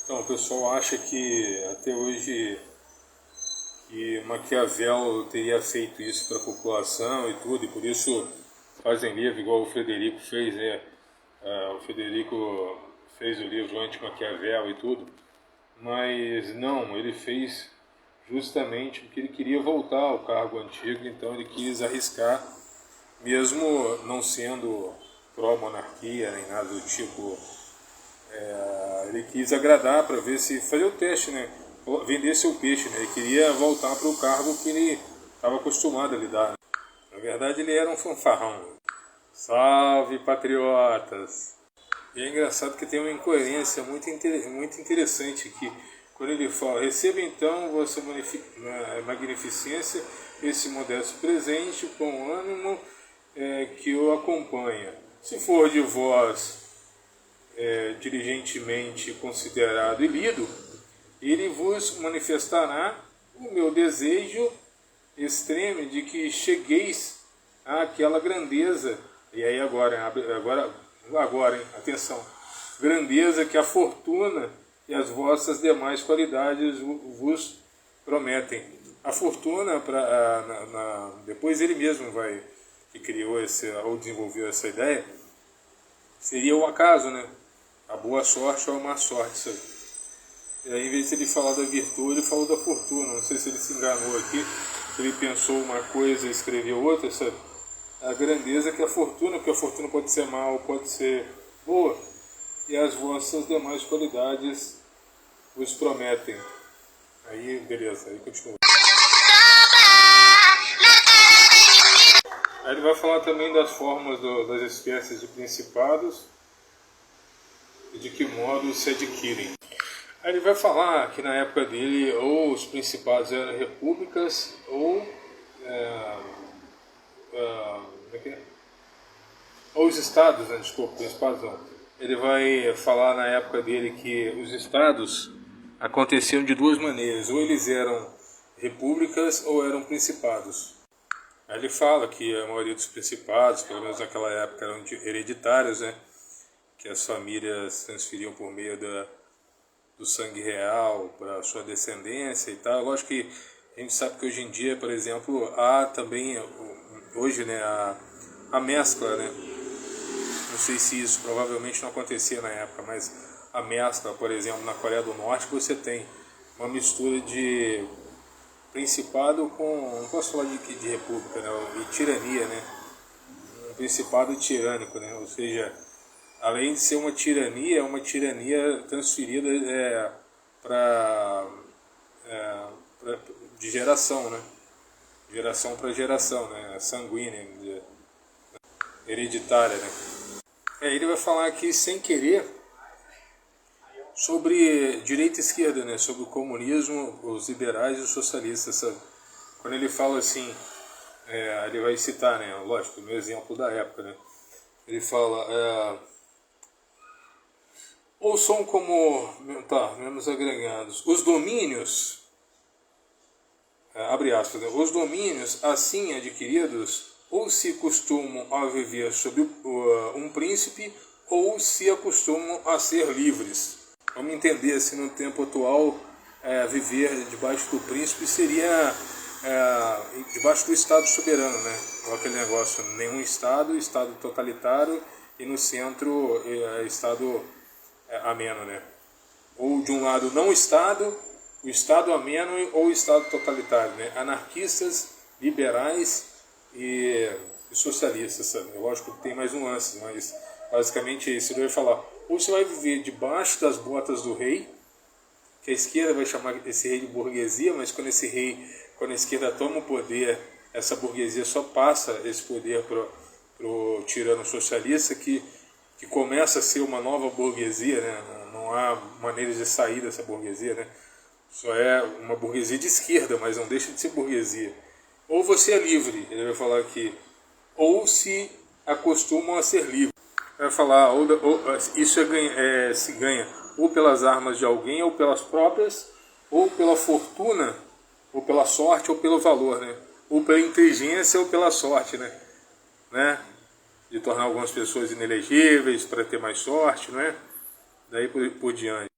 Então, o pessoal acha que até hoje que Maquiavel teria feito isso para a população e tudo, e por isso fazem livro igual o Frederico fez, né? O Frederico fez o livro Anti-Maquiavel e tudo, mas não, ele fez justamente porque ele queria voltar ao cargo antigo, então ele quis arriscar, mesmo não sendo pró-monarquia nem nada do tipo. Ele quis agradar para ver se fazer o teste, né? Vender seu peixe, né? Ele queria voltar para o cargo que ele estava acostumado a lidar, né? Na verdade, ele era um fanfarrão. Salve, patriotas! E é engraçado que tem uma incoerência muito interessante aqui. Quando ele fala, receba então vossa magnificência esse modesto presente com ânimo que o acompanha. Se for de vós diligentemente considerado e lido, ele vos manifestará o meu desejo extremo de que chegueis àquela grandeza. E aí agora, hein, atenção, grandeza que a fortuna e as vossas demais qualidades vos prometem. A fortuna, depois ele mesmo que criou ou desenvolveu essa ideia, seria o acaso, né? A boa sorte ou a má sorte, sabe? E aí, em vez de ele falar da virtude, ele falou da fortuna. Não sei se ele se enganou aqui, ele pensou uma coisa e escreveu outra, sabe? A grandeza que a fortuna, porque a fortuna pode ser má ou pode ser boa, e as vossas demais qualidades vos prometem. Aí, beleza, aí continua. Aí ele vai falar também das formas das espécies de principados e de que modo se adquirem. Aí ele vai falar que na época dele ou os principados eram repúblicas ou ou os estados, né? Desculpa, principados não. Ele vai falar na época dele que os estados aconteciam de duas maneiras, ou eles eram repúblicas ou eram principados. Aí ele fala que a maioria dos principados, pelo menos naquela época, eram hereditários, né? Que as famílias transferiam por meio do sangue real para sua descendência e tal. Lógico que a gente sabe que hoje em dia, por exemplo, há também, hoje, né, a mescla, né? Não sei se isso provavelmente não acontecia na época, mas a mescla, por exemplo, na Coreia do Norte, você tem uma mistura de principado com, não posso falar de república, né, e tirania, né? Um principado tirânico, né? Ou seja, além de ser uma tirania, é uma tirania transferida de geração, né? Geração para geração, né? Sanguínea, hereditária, né? Ele vai falar aqui sem querer sobre direita e esquerda, né? Sobre o comunismo, os liberais e os socialistas, sabe? Quando ele fala assim, ele vai citar, né? Lógico, no exemplo da época, né? Ele fala, ou são como, menos agregados, os domínios, abre aspas, né? Os domínios assim adquiridos ou se costumam a viver sob um príncipe ou se acostumam a ser livres. Vamos entender se no tempo atual viver debaixo do príncipe seria debaixo do Estado soberano, né? Ou aquele negócio, nenhum Estado totalitário e no centro Estado ameno, né? Ou de um lado não Estado, o Estado ameno ou o Estado totalitário, né? Anarquistas, liberais e socialistas, sabe? Lógico que tem mais nuances, mas basicamente é isso. Ele vai falar, ou você vai viver debaixo das botas do rei, que a esquerda vai chamar esse rei de burguesia, mas quando a esquerda toma o poder, essa burguesia só passa esse poder pro tirano socialista, que começa a ser uma nova burguesia, né? Não há maneira de sair dessa burguesia, né? Só é uma burguesia de esquerda, mas não deixa de ser burguesia. Ou você é livre, ele vai falar aqui, ou se acostumam a ser livres. Vai falar, isso se ganha ou pelas armas de alguém, ou pelas próprias, ou pela fortuna, ou pela sorte, ou pelo valor, né? Ou pela inteligência, ou pela sorte, né? De tornar algumas pessoas inelegíveis para ter mais sorte, não é? Daí por diante.